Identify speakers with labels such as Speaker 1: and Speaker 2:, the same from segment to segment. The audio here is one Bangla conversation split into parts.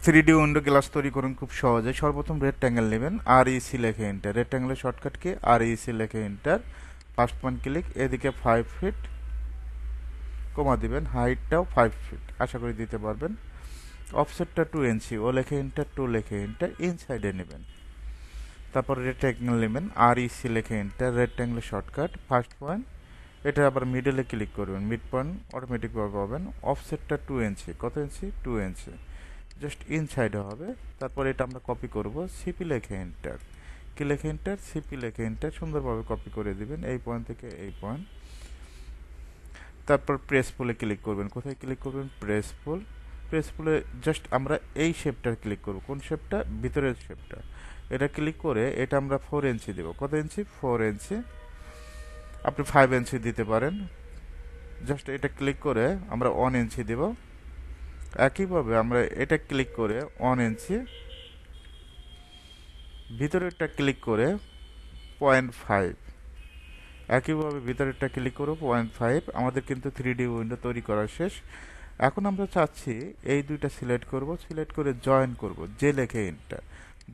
Speaker 1: 3D উইন্ডো গ্লাস তৈরি করুন খুব সহজে। সর্বপ্রথম রেক্ট্যাঙ্গেল নেবেন, আর ইসি লিখে এন্টার। রেক্ট্যাঙ্গেলের shortcut key? আর ইসি লিখে এন্টার। ফার্স্ট পয়েন্ট ক্লিক, এদিকে 5 ফিট কমা দিবেন, হাইটটাও 5 ফিট আশা করি দিতে পারবেন। অফসেটটা 2 ইঞ্চি, ও লিখে এন্টার, 2 লিখে এন্টার, ইনসাইডে নেবেন। তারপর রেক্ট্যাঙ্গেল নেবেন, আর ইসি লিখে এন্টার। রেক্ট্যাঙ্গেলের শর্টকাট ফার্স্ট পয়েন্ট, এটা আবার মিডলে ক্লিক করবেন, মিড পয়েন্ট অটোমেটিকভাবে পাবেন। অফসেটটা 2 ইঞ্চি, কত ইঞ্চি? 2 ইঞ্চি, জাস্ট ইনসাইডে হবে। তারপর এটা আমরা কপি করব, সিপি লেখে এন্টার। কি লেখে এন্টার? সিপি লেখে এন্টার। সুন্দরভাবে কপি করে দিবেন এই পয়েন্ট থেকে এই পয়েন্ট। তারপর প্রেস পুলে ক্লিক করবেন। কোথায় ক্লিক করবেন? প্রেস পুল। প্রেস পুলে জাস্ট আমরা এই শেপটা ক্লিক করব। কোন শেপটা? ভিতরের শেপটা। এটা ক্লিক করে এটা আমরা 4 ইঞ্চি দেব। কত ইঞ্চি? 4 ইঞ্চি। আপনি 5 ইঞ্চি দিতে পারেন। জাস্ট এটা ক্লিক করে আমরা 1 ইঞ্চি দেব। একইভাবে আমরা এটা ক্লিক করে 1 ইঞ্চি, ভিতরেরটা ক্লিক করে 0.5, একইভাবে ভিতরেরটা ক্লিক করে 0.5। আমাদের কিন্তু 3D উইন্ডো তৈরি করা শেষ। এখন আমরা চাচ্ছি এই দুইটা সিলেক্ট করব, সিলেক্ট করে জয়েন করব, যে লেখে এন্টার।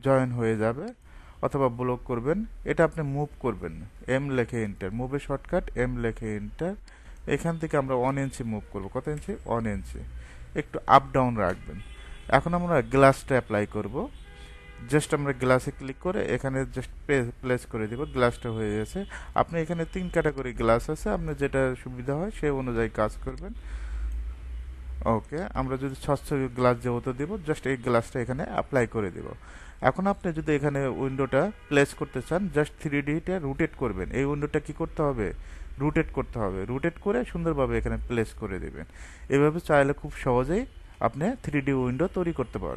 Speaker 1: জয়েন হয়ে যাবে, অথবা ব্লক করবেন। এটা আপনি মুভ করবেন, এম লেখে এন্টার। মুভের শর্টকাট এম লেখে এন্টার। এখান থেকে আমরা 1 ইঞ্চি মুভ করব। কত ইঞ্চি? 1 ইঞ্চি। একটু আপ ডাউন রাখবেন। এখন আমরা গ্লাসটা অ্যাপ্লাই করব। জাস্ট আমরা গ্লাসে ক্লিক করে এখানে জাস্ট প্লেস করে দেব। গ্লাসটা হয়ে গেছে। আপনি এখানে 3 ক্যাটাগরি গ্লাস আছে, আপনার যেটা সুবিধা হয় সেই অনুযায়ী কাজ করবেন। ওকে, আমরা যদি স্বচ্ছ গ্লাস যেহেতু দেব, জাস্ট এই গ্লাসটা এখানে অ্যাপ্লাই করে দেব। এখন আপনি যদি এখানে উইন্ডোটা প্লেস করতে চান, জাস্ট 3Dটা রোটেট করবেন। এই উইন্ডোটা কি করতে হবে? রোটেট করতে হবে। রোটেট করে সুন্দরভাবে এখানে প্লেস করে দেবেন। এভাবে চাইলে খুব সহজেই আপনি 3D উইন্ডো তৈরি করতে পারবেন।